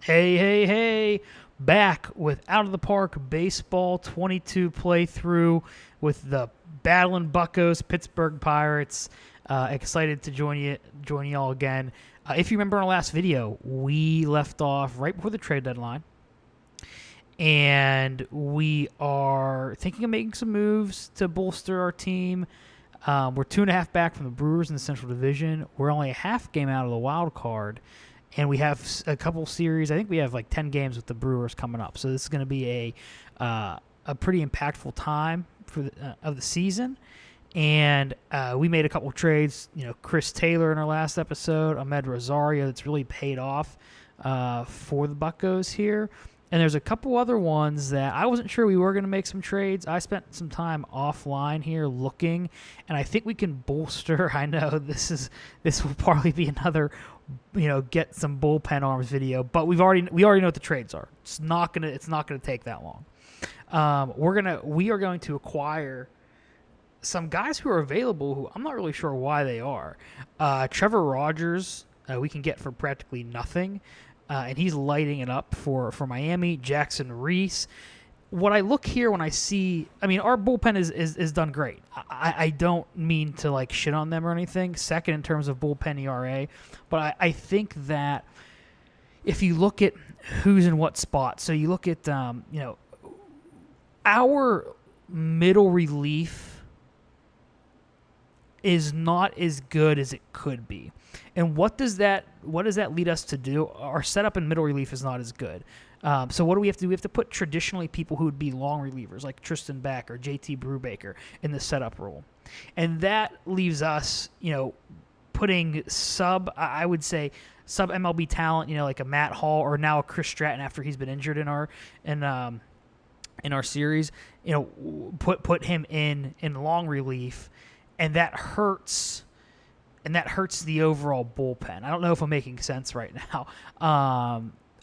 Hey, hey, hey. Back with Out of the Park Baseball 22 playthrough with the Battling Buccos, Pittsburgh Pirates. Excited to join y'all again. If you remember in our last video, we left off right before the trade deadline. And we are thinking of making some moves to bolster our team. We're 2.5 back from the Brewers in the Central Division. We're only a half game out of the wild card. And we have a couple series. I think we have like 10 games with the Brewers coming up. So this is going to be a pretty impactful time of the season. And we made a couple trades. You know, Chris Taylor in our last episode, Ahmed Rosario. That's really paid off for the Buccos here. And there's a couple other ones that I wasn't sure we were going to make some trades. I spent some time offline here looking, and I think we can bolster. I know this will probably be another, get some bullpen arms video, but we already know what the trades are. It's not gonna take that long. We are going to acquire some guys who are available who I'm not really sure why they are. Trevor Rogers, we can get for practically nothing. And he's lighting it up for Miami. Jackson Reese. What I look here when I see, our bullpen is done great. I don't mean to like shit on them or anything. Second in terms of bullpen ERA, but I think that if you look at who's in what spot, so you look at our middle relief is not as good as it could be. And what does that lead us to do? Our setup in middle relief is not as good. So what do we have to do? We have to put traditionally people who would be long relievers like Tristan Beck or JT Brubaker in the setup role. And that leaves us, putting I would say sub MLB talent, like a Matt Hall or now a Chris Stratton after he's been injured in our series, put him in long relief, and that hurts. And that hurts the overall bullpen. I don't know if I'm making sense right now.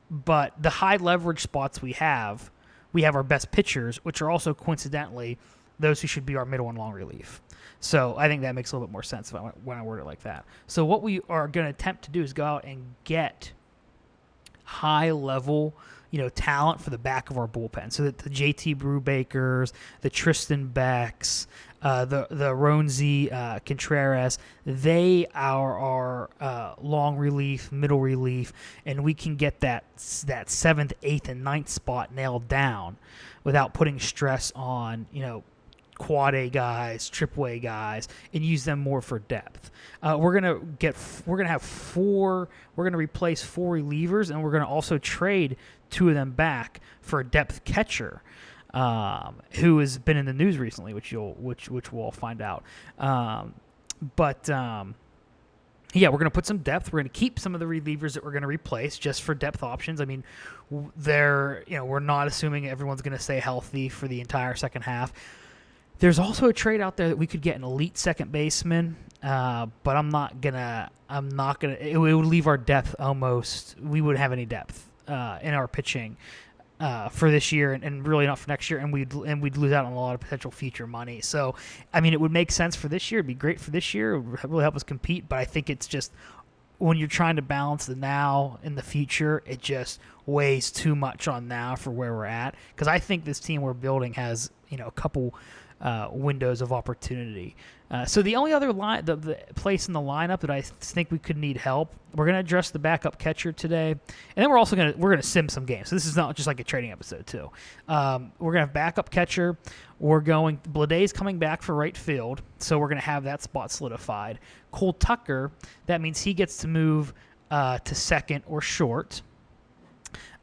But the high leverage spots we have our best pitchers, which are also coincidentally those who should be our middle and long relief. So I think that makes a little bit more sense when I word it like that. So what we are going to attempt to do is go out and get high level talent for the back of our bullpen, so that the JT Brubakers, the Tristan Becks, the Ronzi Contreras, they are our long relief, middle relief, and we can get that 7th, 8th, and 9th spot nailed down without putting stress on quad A guys, triple A guys, and use them more for depth. We're gonna replace 4 relievers, and we're gonna also trade 2 of them back for a depth catcher, who has been in the news recently, which we'll all find out. Yeah, we're going to put some depth. We're going to keep some of the relievers that we're going to replace just for depth options. We're not assuming everyone's going to stay healthy for the entire second half. There's also a trade out there that we could get an elite second baseman, but it would leave our depth almost. We wouldn't have any depth in our pitching for this year, and really not for next year, and we'd lose out on a lot of potential future money. So, it would make sense for this year. It'd be great for this year. It would really help us compete. But I think it's just when you're trying to balance the now and the future, it just weighs too much on now for where we're at. Because I think this team we're building has a couple windows of opportunity. So the only other the place in the lineup that I think we could need help, we're going to address the backup catcher today, and then we're going to sim some games. So this is not just like a trading episode too. We're going to have backup catcher. Bladay's coming back for right field, so we're going to have that spot solidified. Cole Tucker, that means he gets to move to second or short.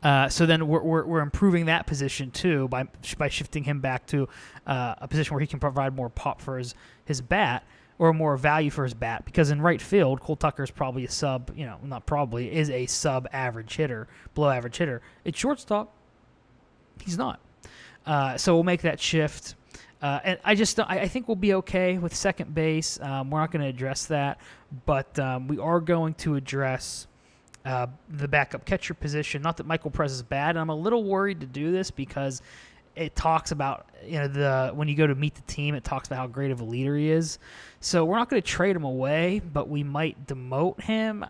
So then we're improving that position too by shifting him back to a position where he can provide more pop for his bat, or more value for his bat, because in right field, Cole Tucker is probably is a sub-average hitter, below-average hitter. At shortstop, he's not. So we'll make that shift. And I think we'll be okay with second base. We're not going to address that, but we are going to address the backup catcher position. Not that Michael Prez is bad, and I'm a little worried to do this because it talks about when you go to meet the team, it talks about how great of a leader he is. So we're not going to trade him away, but we might demote him.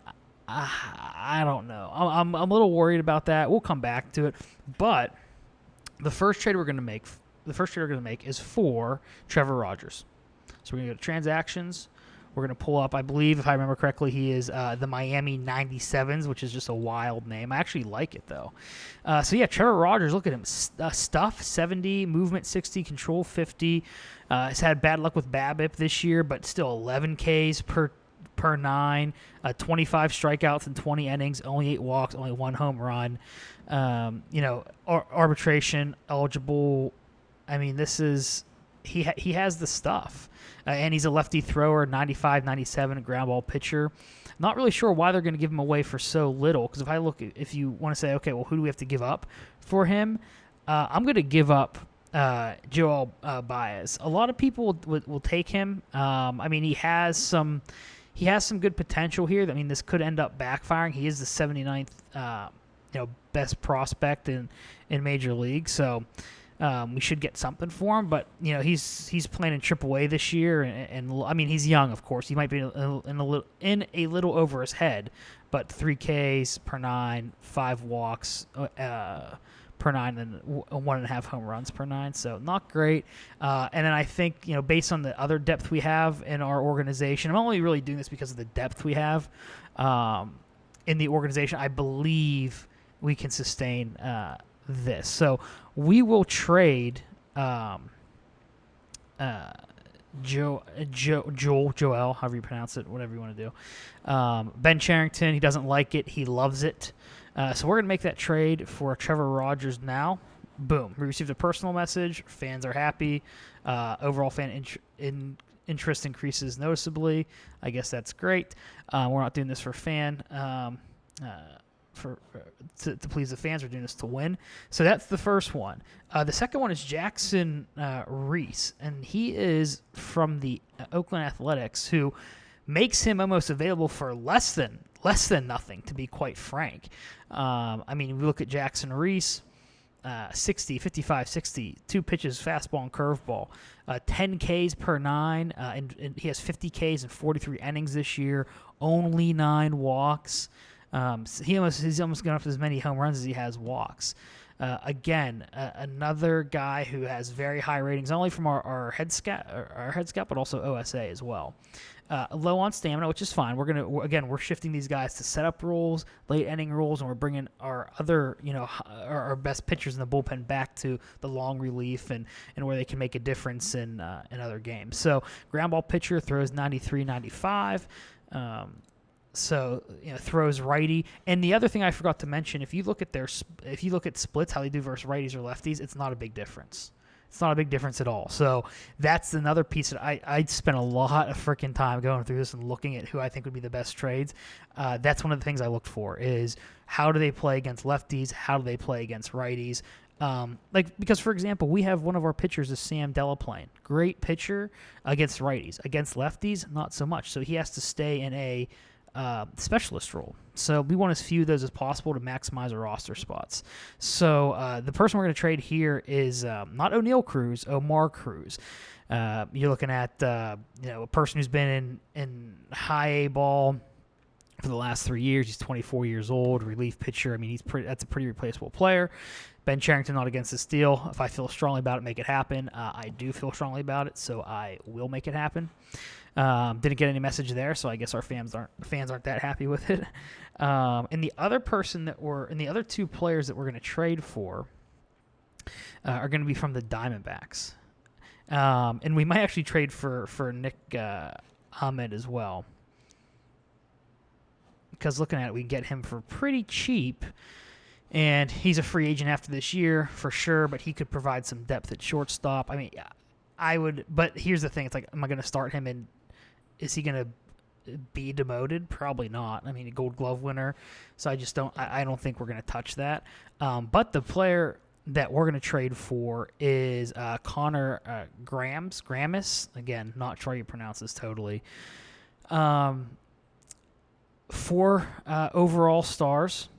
I don't know. I'm a little worried about that. We'll come back to it, but the first trade we're going to make is for Trevor Rogers. So we're going to go to transactions. We're going to pull up, I believe, if I remember correctly, he is the Miami 97s, which is just a wild name. I actually like it, though. Trevor Rogers, look at him. Stuff, 70, movement, 60, control, 50. He's had bad luck with BABIP this year, but still 11 Ks per 9, 25 strikeouts in 20 innings, only 8 walks, only 1 home run. Arbitration eligible. I mean, this is he has the stuff, and he's a lefty thrower, 95, 97, a ground ball pitcher. Not really sure why they're going to give him away for so little. Because if you want to say, okay, well, who do we have to give up for him? I'm going to give up Joel Baez. A lot of people will take him. I mean, he has some good potential here. I mean, this could end up backfiring. He is the 79th, best prospect in Major League. So we should get something for him. But he's playing in AAA this year, and I mean, he's young, of course. He might be in a little over his head, but 3 Ks per 9, 5 walks per 9, and 1.5 home runs per 9. So not great. And then I think, based on the other depth we have in our organization, I'm only really doing this because of the depth we have in the organization. I believe we can sustain this. So we will trade Joel, however you pronounce it, whatever you want to do. Ben Cherington, he doesn't like it. He loves it. So we're going to make that trade for Trevor Rogers now. Boom. We received a personal message. Fans are happy. Overall fan interest increases noticeably. I guess that's great. We're not doing this for fan. To please the fans. We're doing this to win. So that's the first one. The second one is Jackson Reese, and he is from the Oakland Athletics, who makes him almost available for less than nothing, to be quite frank. I mean, we look at Jackson Reese, 60, 55, 60, 2 pitches, fastball and curveball, 10 Ks per 9, and he has 50 Ks in 43 innings this year, only 9 walks. He's almost gone up as many home runs as he has walks. Again, another guy who has very high ratings, not only from our head scout, but also OSA as well. Low on stamina, which is fine. We're shifting these guys to setup roles, late inning roles, and we're bringing our other, our best pitchers in the bullpen back to the long relief and where they can make a difference in other games. So ground ball pitcher, throws 93, 95. So throws righty. And the other thing I forgot to mention, if you look at splits, how they do versus righties or lefties, it's not a big difference. It's not a big difference at all. So that's another piece that I spent a lot of freaking time going through this and looking at who I think would be the best trades. That's one of the things I looked for is how do they play against lefties? How do they play against righties? Because, for example, we have one of our pitchers is Sam Delaplane. Great pitcher against righties. Against lefties, not so much. So he has to stay in a specialist role. So we want as few of those as possible to maximize our roster spots. So the person we're going to trade here is not O'Neal Cruz, Omar Cruz. You're looking at a person who's been in high A ball for the last 3 years. He's 24 years old, relief pitcher. I mean, that's a pretty replaceable player. Ben Cherington, not against the steal. If I feel strongly about it, make it happen. I do feel strongly about it, so I will make it happen. Didn't get any message there, so I guess our fans aren't that happy with it. And the other the other 2 players that we're going to trade for are going to be from the Diamondbacks, and we might actually trade for Nick Ahmed as well, because looking at it, we can get him for pretty cheap. And he's a free agent after this year for sure, but he could provide some depth at shortstop. I mean, I would, but here's the thing: it's like, am I going to start him and is he going to be demoted? Probably not. I mean, a Gold Glove winner, so I don't think we're going to touch that. But the player that we're going to trade for is Conor Grammes. Again, not sure how you pronounce this totally. 4 overall stars.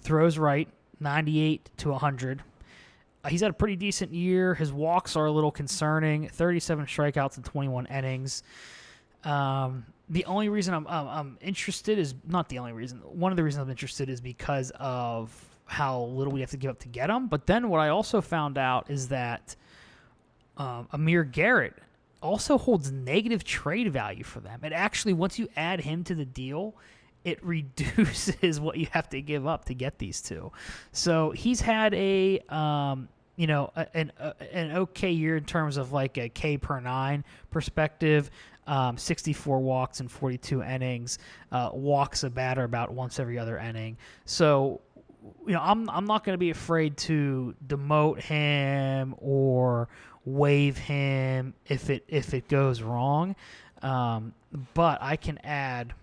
Throws right, 98 to 100. He's had a pretty decent year. His walks are a little concerning. 37 strikeouts in 21 innings. The only reason I'm interested is not the only reason. One of the reasons I'm interested is because of how little we have to give up to get him. But then what I also found out is that Amir Garrett also holds negative trade value for them. It actually, once you add him to the deal, it reduces what you have to give up to get these two. So he's had an okay year in terms of like a K per 9 perspective. 64 walks in 42 innings, walks a batter about once every other inning. So, I'm not going to be afraid to demote him or waive him if it goes wrong. But I can add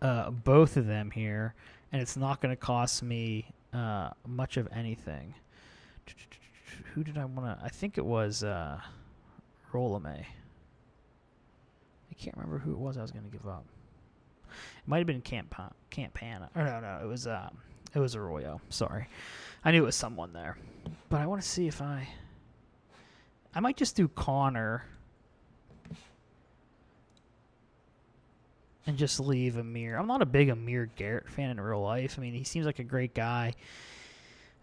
both of them here, and it's not going to cost me much of anything. Who did I want to? I think it was Rolame. I can't remember who it was I was going to give up. It might have been Campana. Or no, it was Arroyo. Sorry. I knew it was someone there. But I want to see if I might just do Connor and just leave Amir. I'm not a big Amir Garrett fan in real life. I mean, he seems like a great guy.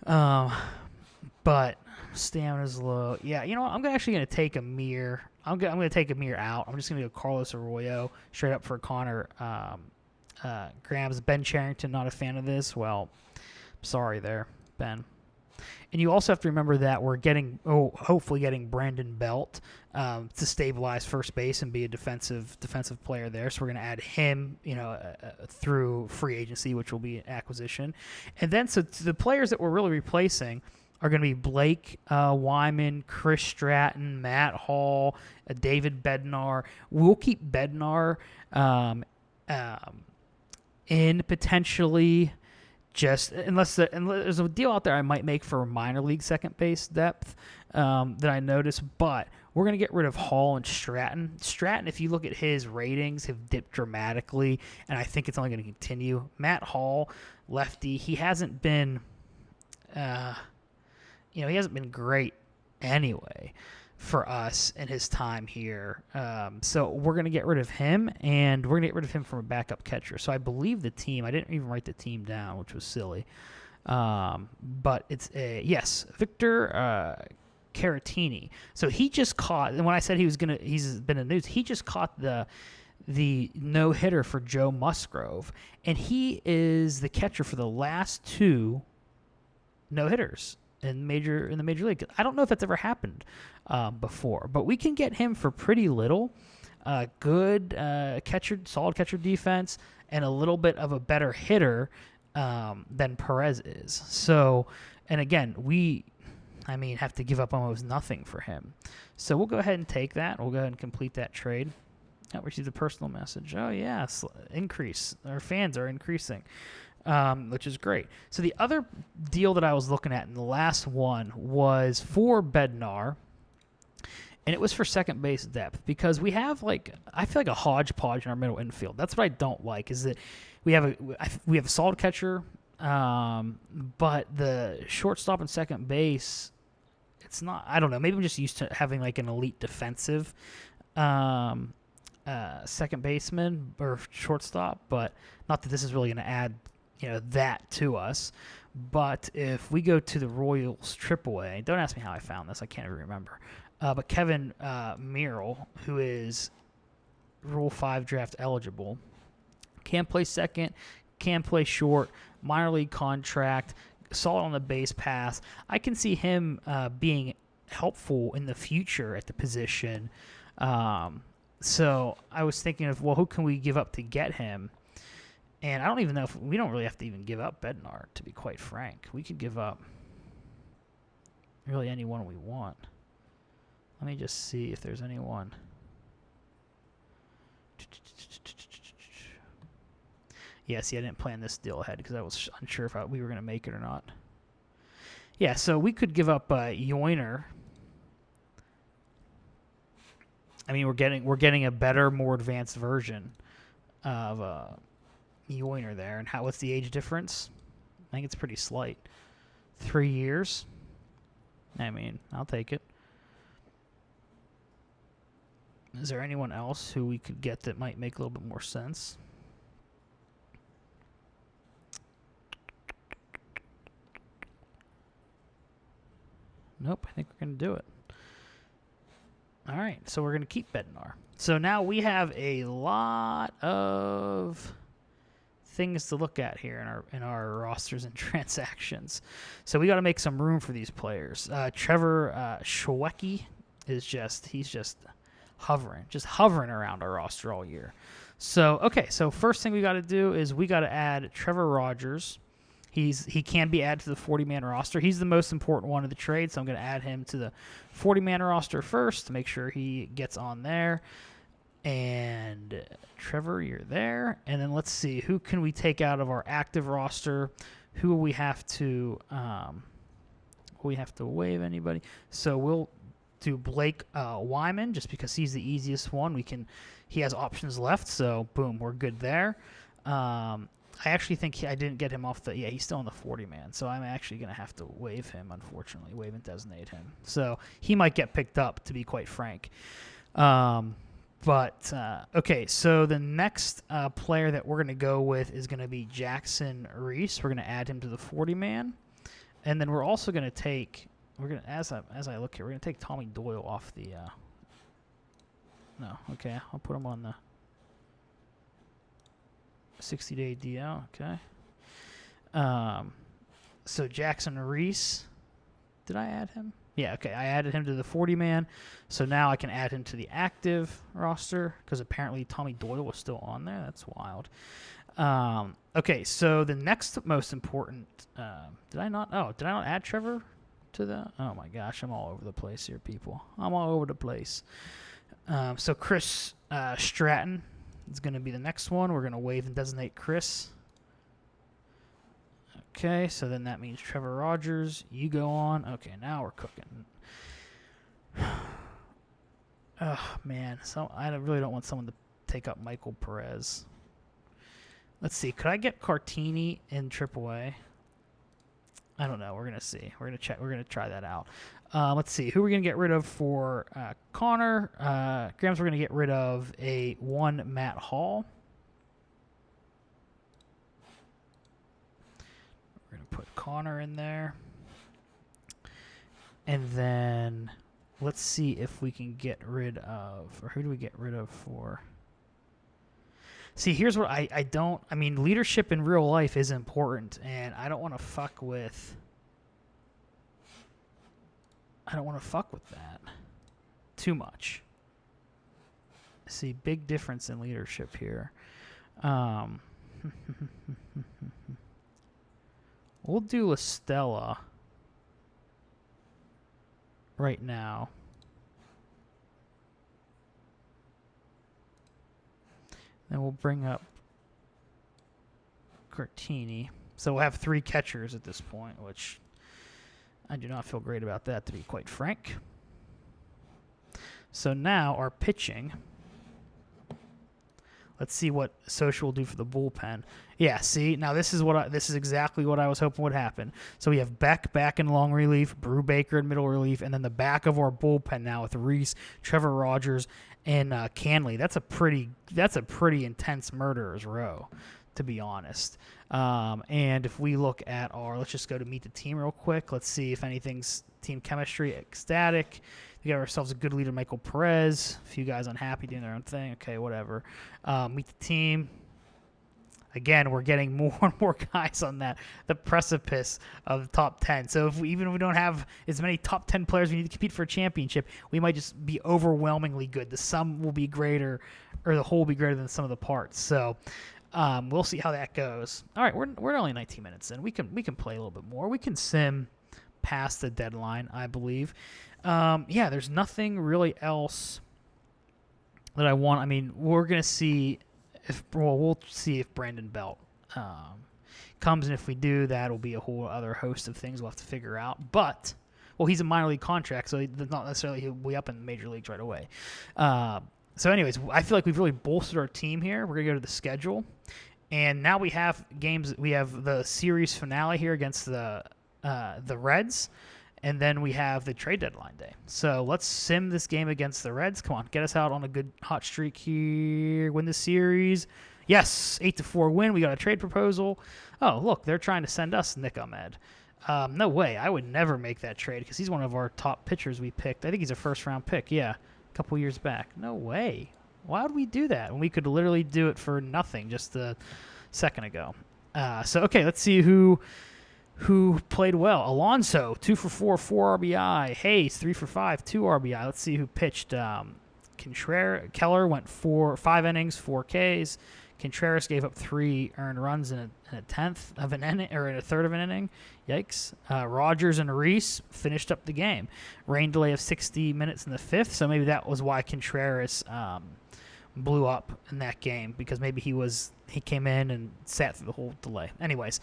But stamina's low. Yeah, you know what? I'm actually going to take Amir. I'm going to take Amir out. I'm just going to go Carlos Arroyo straight up for Conor Grammes. Ben Charrington, not a fan of this. Well, sorry there, Ben. And you also have to remember that we're hopefully getting Brandon Belt to stabilize first base and be a defensive player there. So we're going to add him, through free agency, which will be an acquisition. And then so the players that we're really replacing are going to be Blake Wyman, Chris Stratton, Matt Hall, David Bednar. We'll keep Bednar in potentially, just unless there's a deal out there I might make for minor league second base depth that I noticed. But we're going to get rid of Hall and Stratton. Stratton, if you look at his ratings, have dipped dramatically, and I think it's only going to continue. Matt Hall, lefty, he hasn't been he hasn't been great anyway for us in his time here. So we're going to get rid of him, and we're going to get rid of him from a backup catcher. So I believe the team, I didn't even write the team down, which was silly. But it's Victor Caratini. So he just caught, and when I said he's been in the news, he just caught the no-hitter for Joe Musgrove, and he is the catcher for the last 2 no-hitters in the major league. I don't know if that's ever happened before, but we can get him for pretty little. Good catcher, solid catcher defense, and a little bit of a better hitter than Perez is. So, and again, have to give up almost nothing for him. So we'll go ahead and take that. We'll go ahead and complete that trade. I received a personal message. Oh, yes, increase. Our fans are increasing. Which is great. So the other deal that I was looking at in the last one was for Bednar, and it was for second base depth, because we have I feel like a hodgepodge in our middle infield. That's what I don't like, is that we have a solid catcher, but the shortstop and second base, it's not. I don't know. Maybe I'm just used to having an elite defensive second baseman or shortstop, but not that this is really going to add that to us. But if we go to the Royals AAA, don't ask me how I found this. I can't even remember. But Kevin Merrill, who is Rule 5 draft eligible, can play second, can play short, minor league contract, solid on the base pass. I can see him being helpful in the future at the position. So I was thinking of, who can we give up to get him? And I don't even know if we don't really have to even give up Bednar, to be quite frank. We could give up really anyone we want. Let me just see if there's anyone. Yeah, see, I didn't plan this deal ahead because I was unsure if we were going to make it or not. Yeah, so we could give up Yoiner. I mean, we're getting a better, more advanced version of Yoiner there. And what's the age difference? I think it's pretty slight. 3 years. I mean, I'll take it. Is there anyone else who we could get that might make a little bit more sense? Nope, I think we're going to do it. All right, so we're going to keep Bednar. So now we have a lot of things to look at here in our rosters and transactions. So we got to make some room for these players. Trevor Schwecke is he's just hovering around our roster all year. So okay, so first thing we got to do is we got to add Trevor Rogers. He can be added to the 40-man roster. He's the most important one of the trade, so I'm going to add him to the 40-man roster first to make sure he gets on there. And Trevor, you're there. And then let's see, who can we take out of our active roster? Who will we have to waive anybody? So we'll do Blake Wyman just because he's the easiest one. He has options left, so boom, we're good there. I actually think I didn't get him off he's still on the 40-man, so I'm actually going to have to waive him, unfortunately, waive and designate him. So he might get picked up, to be quite frank. Okay, so the next player that we're going to go with is going to be Jackson Reese. We're going to add him to the 40-man. And then we're also going to take, as I look here, we're going to take Tommy Doyle off the, I'll put him on the 60-day DL, okay. So Jackson Reese, did I add him? Yeah, okay, I added him to the 40-man, so now I can add him to the active roster because apparently Tommy Doyle was still on there. That's wild. Okay, so the next most important, did I not add Trevor to the, oh my gosh, I'm all over the place here, people. I'm all over the place. So Chris Stratton is going to be the next one. We're going to waive and designate Chris. Okay, so then that means Trevor Rogers, you go on. Okay, now we're cooking. Oh, man. So I really don't want someone to take up Michael Perez. Let's see. Could I get Caratini in AAA? I don't know. We're going to see. We're going to check. We're going to try that out. Let's see. Who are we going to get rid of for Conor Grammes? We're going to get rid of one Matt Hall. We're going to put Conor in there. And then let's see if we can get rid of, or who do we get rid of for? See, here's what I mean, leadership in real life is important, and I don't want to fuck with that too much. See, big difference in leadership here. We'll do Estella right now. Then we'll bring up Caratini. So we'll have 3 catchers at this point, which I do not feel great about that, to be quite frank. So now our pitching. Let's see what Social will do for the bullpen. Yeah, see, now this is exactly what I was hoping would happen. So we have Beck back in long relief, Brew Baker in middle relief, and then the back of our bullpen now with Reese, Trevor Rogers, and Canley. That's a pretty intense murderer's row, to be honest. And if we look at let's just go to meet the team real quick. Let's see if anything's team chemistry ecstatic. We got ourselves a good leader, Michael Perez. A few guys unhappy doing their own thing. Okay, whatever. Meet the team. Again, we're getting more and more guys on the precipice of the top 10. So even if we don't have as many top 10 players we need to compete for a championship, we might just be overwhelmingly good. The sum will be greater, or the whole will be greater than the sum of the parts. So we'll see how that goes. All right, we're only 19 minutes in. We can play a little bit more. We can sim past the deadline, I believe. There's nothing really else that I want. I mean, we're gonna see we'll see if Brandon Belt comes, and if we do, that'll be a whole other host of things we'll have to figure out. But he's a minor league contract, so not necessarily he'll be up in the major leagues right away. So anyways, I feel like we've really bolstered our team here. We're going to go to the schedule. And now we have games. We have the series finale here against the Reds. And then we have the trade deadline day. So let's sim this game against the Reds. Come on, get us out on a good hot streak here. Win the series. Yes, 8-4 win. We got a trade proposal. Oh, look, they're trying to send us Nick Ahmed. No way. I would never make that trade because he's one of our top pitchers we picked. I think he's a first-round pick, yeah, a couple years back. No way. Why would we do that when we could literally do it for nothing just a second ago? Okay, let's see who played well. Alonso, 2 for 4, 4 RBI. Hayes, 3 for 5, 2 RBI. Let's see who pitched. Keller went 5 innings, 4 Ks. Contreras gave up 3 earned runs in a tenth of an inning, or in a third of an inning. Yikes. Rogers and Reese finished up the game. Rain delay of 60 minutes in the 5th, so maybe that was why Contreras blew up in that game, because maybe he came in and sat through the whole delay. Anyways,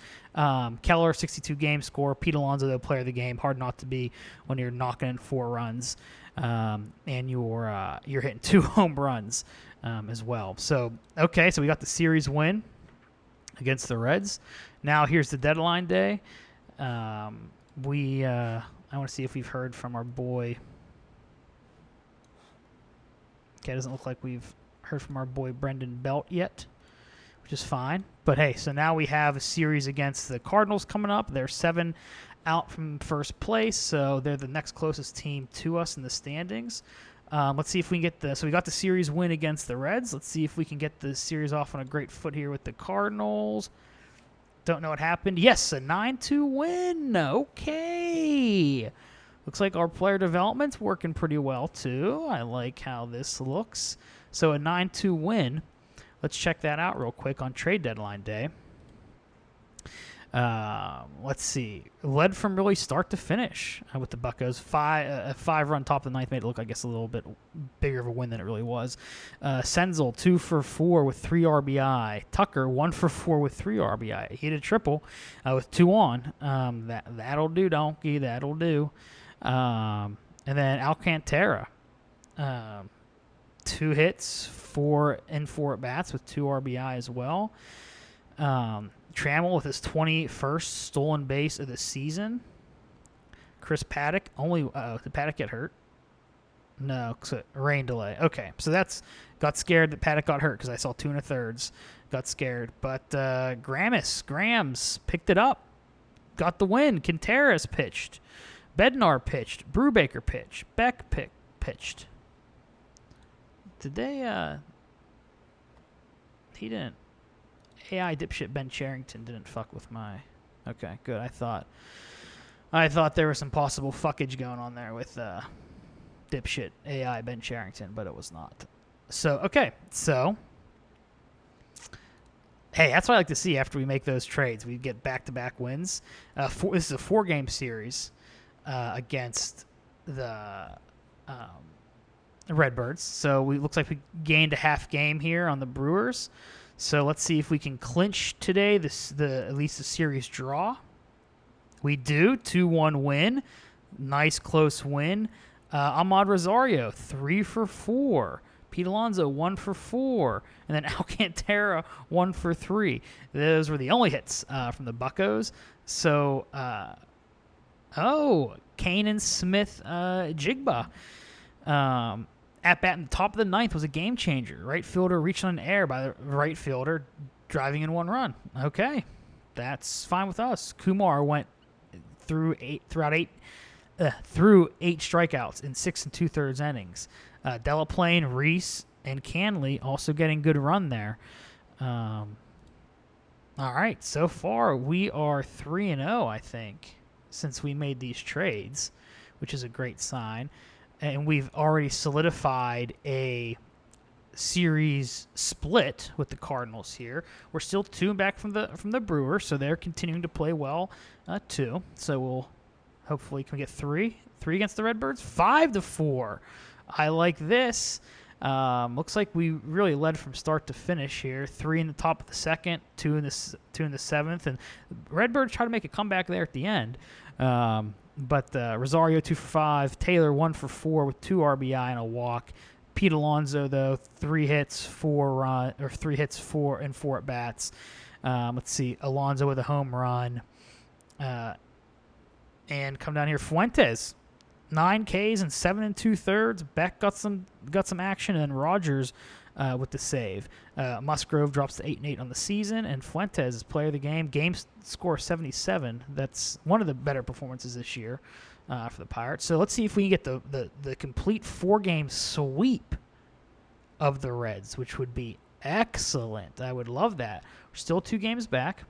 Keller, 62 game score. Pete Alonso, the player of the game. Hard not to be when you're knocking in 4 runs and you're hitting 2 home runs as well. So we got the series win against the Reds. Now here's the deadline day. I want to see if we've heard from our boy. Okay, it doesn't look like we've heard from our boy Brendan Belt yet, which is fine. But hey, so now we have a series against the Cardinals coming up. They're 7 out from first place, so they're the next closest team to us in the standings. Let's see if we can get so we got the series win against the Reds. Let's see if we can get the series off on a great foot here with the Cardinals. Don't know what happened. Yes, a 9-2 win. Okay. Looks like our player development's working pretty well, too. I like how this looks. So a 9-2 win. Let's check that out real quick on trade deadline day. Let's see. Led from really start to finish with the Buccos. A 5-run top of the ninth made it look, I guess, a little bit bigger of a win than it really was. Senzel, 2 for 4 with 3 RBI. Tucker, 1 for 4 with 3 RBI. He hit a triple with 2 on. That'll do, donkey. That'll do. And then Alcantara, 2 hits, 4 at bats with 2 RBI as well. Trammell with his 21st stolen base of the season. Chris Paddock, did Paddock get hurt? No, rain delay. Okay, so got scared that Paddock got hurt because I saw 2 1/3. Got scared. But Grammes picked it up. Got the win. Contreras pitched. Bednar pitched. Brubaker pitched. Beck pitched. Did they, he didn't. AI dipshit Ben Charrington didn't fuck with my. Okay, good. I thought there was some possible fuckage going on there with dipshit AI Ben Charrington, but it was not. So okay, hey, that's what I like to see after we make those trades. We get back-to-back wins. This is a 4-game series against the Redbirds. So it looks like we gained a half game here on the Brewers. So let's see if we can clinch today, at least the series draw. We do. 2-1 win. Nice close win. Ahmad Rosario, 3 for 4. Pete Alonso, 1 for 4. And then Alcantara, 1 for 3. Those were the only hits from the Buccos. So, Kanan Smith Jigba. At bat in the top of the 9th was a game changer. Right fielder reached on an error by the right fielder, driving in 1 run. Okay, that's fine with us. Kumar went through 8 strikeouts in 6 2/3 innings. Delaplane, Reese, and Canley also getting good run there. All right, so far we are 3-0, I think, since we made these trades, which is a great sign. And we've already solidified a series split with the Cardinals here. We're still 2 back from the Brewers, so they're continuing to play well too. So we'll hopefully can we get 3 against the Redbirds, 5-4. I like this. Looks like we really led from start to finish here. 3 in the top of the 2nd, 2 in the 7th, and Redbirds try to make a comeback there at the end. But Rosario 2 for 5, Taylor 1 for 4 with 2 RBI and a walk. Pete Alonso though 3 hits, 4 and 4 at bats. Let's see, Alonso with a home run. And come down here, Fuentes, 9 Ks and 7 2/3. Beck got some action, and Rogers with the save. Musgrove drops to 8-8 on the season, and Fuentes is player of the game. Game score 77. That's one of the better performances this year for the Pirates. So let's see if we can get the complete 4-game sweep of the Reds, which would be excellent. I would love that. We're still 2 games back.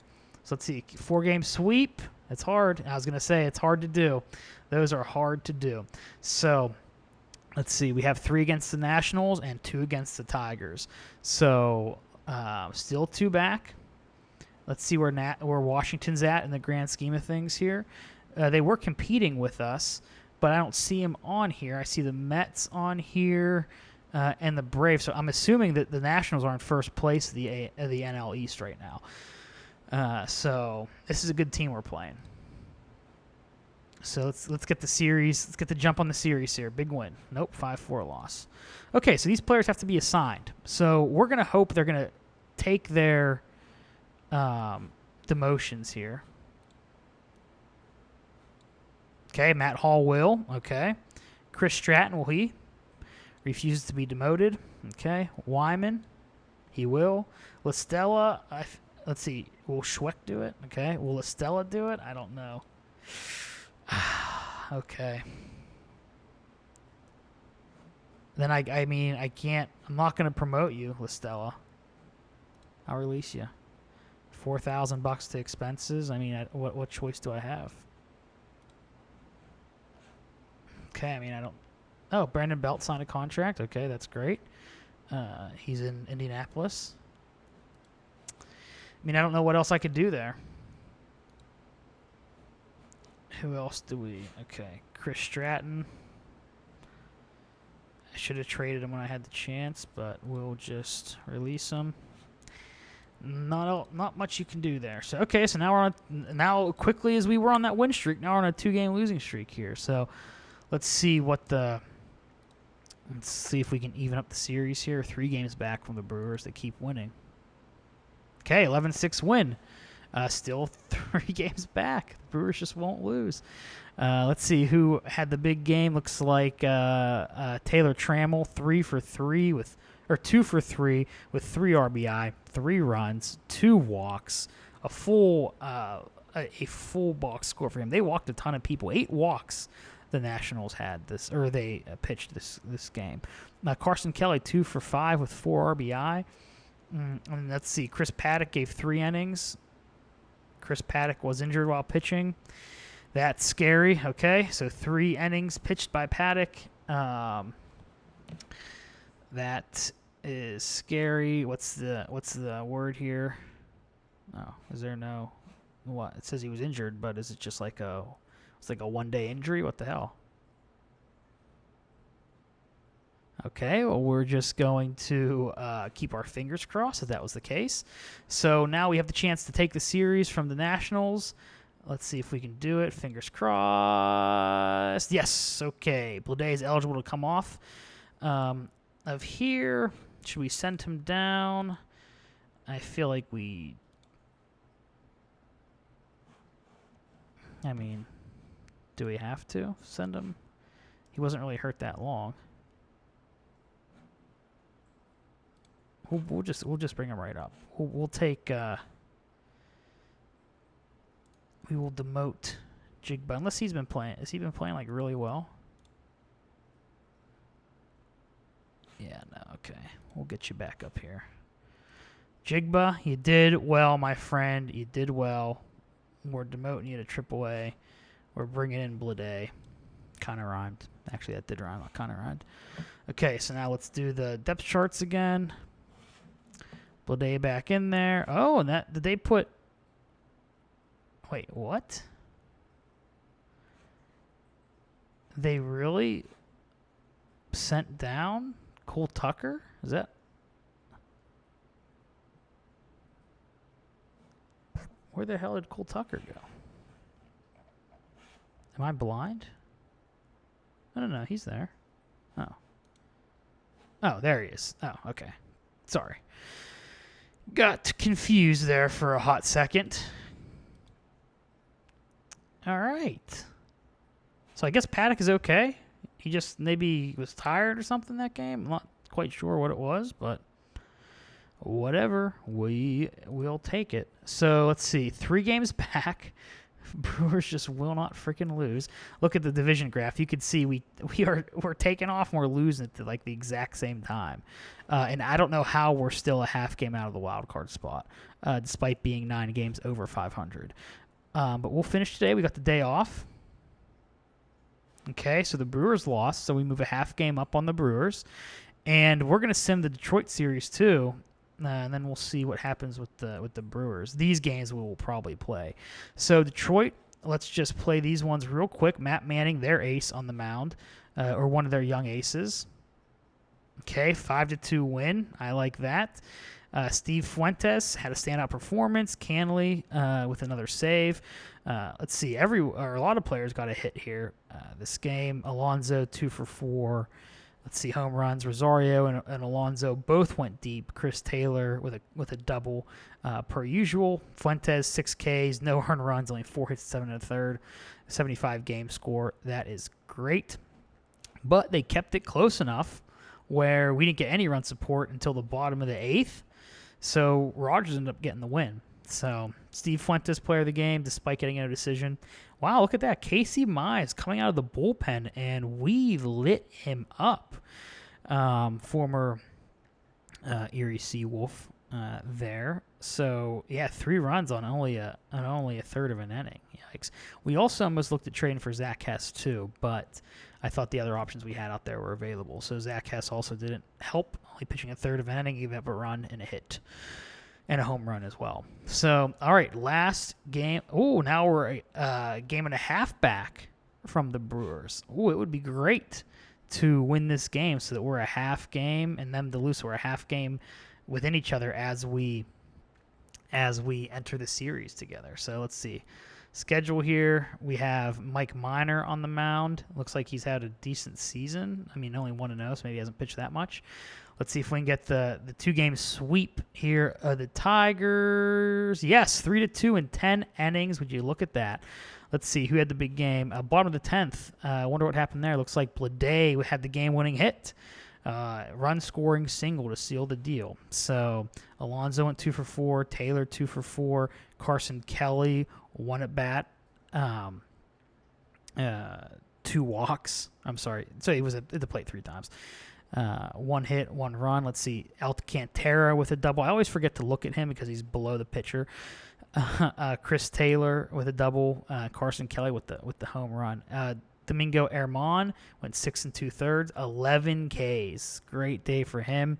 So let's see, 4-game sweep. It's hard. I was going to say it's hard to do. Those are hard to do. So let's see. We have 3 against the Nationals and 2 against the Tigers. So still 2 back. Let's see where Washington's at in the grand scheme of things here. They were competing with us, but I don't see them on here. I see the Mets on here and the Braves. So I'm assuming that the Nationals are in first place of the NL East right now. So this is a good team we're playing. So let's get the series. Let's get the jump on the series here. Big win. Nope, 5-4 loss. Okay, so these players have to be assigned. So we're gonna hope they're gonna take their demotions here. Okay, Matt Hall will. Okay, Chris Stratton will he refuses to be demoted. Okay, Wyman he will. LaStella let's see. Will Schweck do it? Okay. Will Estella do it? I don't know. Okay. Then I mean I can't. I'm not going to promote you, LaStella. I'll release you. $4,000 to expenses. I mean, what choice do I have? Okay. I mean, I don't. Oh, Brandon Belt signed a contract. Okay, that's great. He's in Indianapolis. I mean, I don't know what else I could do there. Who else do we... Okay, Chris Stratton. I should have traded him when I had the chance, but we'll just release him. Not much you can do there. So, okay, so now quickly as we were on that win streak, now we're on a 2-game losing streak here. So, let's see if we can even up the series here. 3 games back from the Brewers that keep winning. Okay, 11-6 win. Still 3 games back. The Brewers just won't lose. Let's see who had the big game. Looks like Taylor Trammell, 2 for 3 with 3 RBI, 3 runs, 2 walks, a full box score for him. They walked a ton of people. 8 walks the Nationals had they pitched this game. Carson Kelly, 2 for 5 with 4 RBI. And let's see. Chris Paddock gave 3 innings. Chris Paddock was injured while pitching. That's scary. Okay, so 3 innings pitched by Paddock. That is scary. What's the word here? Oh, is there no what? It says he was injured, but is it just like it's like a 1-day injury? What the hell? Okay, well, we're just going to keep our fingers crossed if that was the case. So now we have the chance to take the series from the Nationals. Let's see if we can do it. Fingers crossed. Yes, okay. Blade is eligible to come off of here. Should we send him down? I feel like I mean, do we have to send him? He wasn't really hurt that long. We'll just bring him right up. We'll take. We will demote Jigba unless he's been playing. Has he been playing like really well? Yeah, no. Okay, we'll get you back up here. Jigba, you did well, my friend. You did well. We're demoting you to AAA. We're bringing in Blade. Kind of rhymed. Actually, that did rhyme. Kind of rhymed. Okay, so now let's do the depth charts again. Blade back in there. Oh, and did they put... Wait, what? They really sent down Cole Tucker? Is that... Where the hell did Cole Tucker go? Am I blind? No, he's there. Oh, there he is. Oh, okay. Sorry. Got confused there for a hot second. All right. So I guess Paddock is okay. He just maybe was tired or something that game. I'm not quite sure what it was, but whatever. We'll take it. So let's see. 3 games back. Brewers just will not freaking lose. Look at the division graph. You can see we're taking off and we're losing at like the exact same time. And I don't know how we're still a half game out of the wild card spot, despite being 9 games over 500. But we'll finish today. We got the day off. Okay, so the Brewers lost, so we move a half game up on the Brewers. And we're going to sim the Detroit series too, and then we'll see what happens with the Brewers. These games we will probably play. So Detroit, let's just play these ones real quick. Matt Manning, their ace on the mound, or one of their young aces. Okay, 5-2 win. I like that. Steve Fuentes had a standout performance. Canley with another save. Let's see. A lot of players got a hit here this game. Alonso 2 for 4. Let's see, home runs. Rosario and Alonso both went deep. Chris Taylor with a double per usual. Fuentes 6 Ks, no earned runs, only 4 hits, 7 1/3, 75 game score. That is great. But they kept it close enough where we didn't get any run support until the bottom of the 8th. So Rogers ended up getting the win. So Steve Fuentes, player of the game, despite getting a decision. Wow, look at that. Casey Mize coming out of the bullpen, and we lit him up. Former Erie Seawolf there. So, yeah, 3 runs on only a third of an inning. Yikes. We also almost looked at trading for Zach Hess, too, but I thought the other options we had out there were available. So Zach Hess also didn't help, only pitching a third of an inning, gave up a run and a hit. And a home run as well. So, all right, last game. Oh, now we're a game and a half back from the Brewers. Oh, it would be great to win this game so that we're a half game and them to lose. So we're a half game within each other as we enter the series together. So let's see. Schedule here, we have Mike Minor on the mound. Looks like he's had a decent season. I mean, only 1-0, so maybe he hasn't pitched that much. Let's see if we can get the 2-game sweep here. The Tigers, yes, 3-2 in 10 innings. Would you look at that? Let's see who had the big game. Bottom of the 10th. I wonder what happened there. Looks like Blade had the game-winning hit. Run-scoring single to seal the deal. So Alonso went 2 for 4. Taylor 2 for 4. Carson Kelly 1 at bat. 2 walks. I'm sorry. So he was at the plate 3 times. 1 hit, 1 run. Let's see. Alcantara with a double. I always forget to look at him because he's below the pitcher. Chris Taylor with a double. Carson Kelly with the home run. Domingo Herman went 6 2/3, 11 Ks. Great day for him.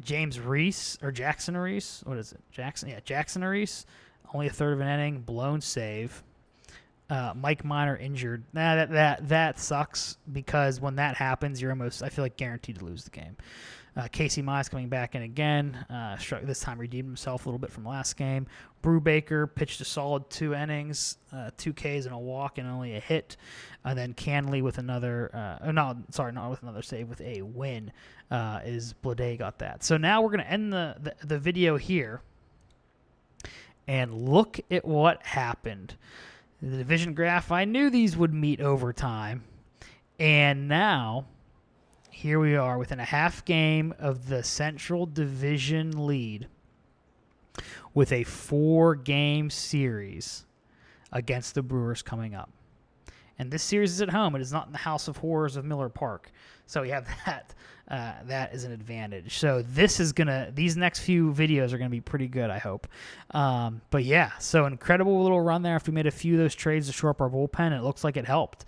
James Reese or Jackson Reese. What is it? Jackson. Yeah, Jackson Reese. Only a third of an inning. Blown save. Mike Minor injured. That sucks because when that happens, you're almost, I feel like, guaranteed to lose the game. Casey Mize coming back in again. This time redeemed himself a little bit from last game. Brubaker pitched a solid 2 innings, 2 Ks and a walk and only a hit. And then Canley with another, not with another save, with a win. Is Blade got that. So now we're going to end the video here and look at what happened. The division graph, I knew these would meet overtime. And now, here we are within a half game of the Central Division lead with a 4-game series against the Brewers coming up. And this series is at home. It is not in the House of Horrors of Miller Park. So we have that. That is an advantage. So these next few videos are going to be pretty good, I hope. But yeah, so incredible little run there after we made a few of those trades to shore up our bullpen. And it looks like it helped.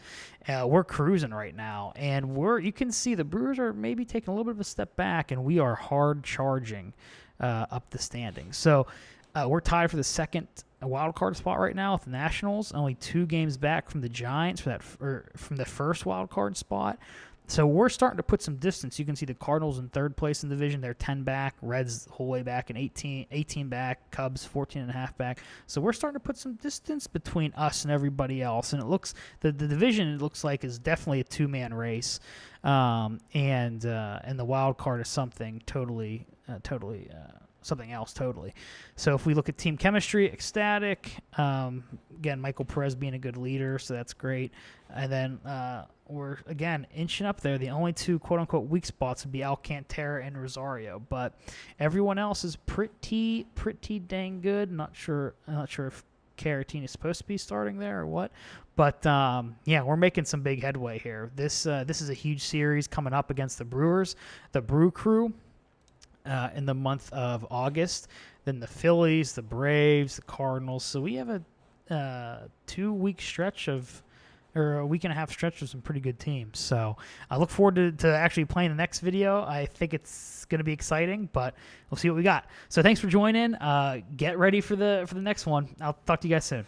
We're cruising right now. And you can see the Brewers are maybe taking a little bit of a step back, and we are hard charging up the standings. So we're tied for the second wild card spot right now with the Nationals, only 2 games back from the Giants from the first wild card spot. So we're starting to put some distance. You can see the Cardinals in 3rd place in the division. They're 10 back. Reds the whole way back and 18 back. Cubs 14.5 back. So we're starting to put some distance between us and everybody else. And it looks the division, it looks like, is definitely a 2-man race. And the wild card is something totally something else totally. So if we look at team chemistry, ecstatic. Again, Michael Perez being a good leader, so that's great. And then we're, again, inching up there. The only two quote-unquote weak spots would be Alcantara and Rosario. But everyone else is pretty dang good. I'm not sure if Caratini is supposed to be starting there or what. But, yeah, we're making some big headway here. This is a huge series coming up against the Brewers, the Brew Crew, in the month of August. Then the Phillies, the Braves, the Cardinals. So we have a 2-week stretch or a week and a half stretch of some pretty good teams. So I look forward to actually playing the next video. I think it's going to be exciting, but we'll see what we got. So thanks for joining. Get ready for the next one. I'll talk to you guys soon.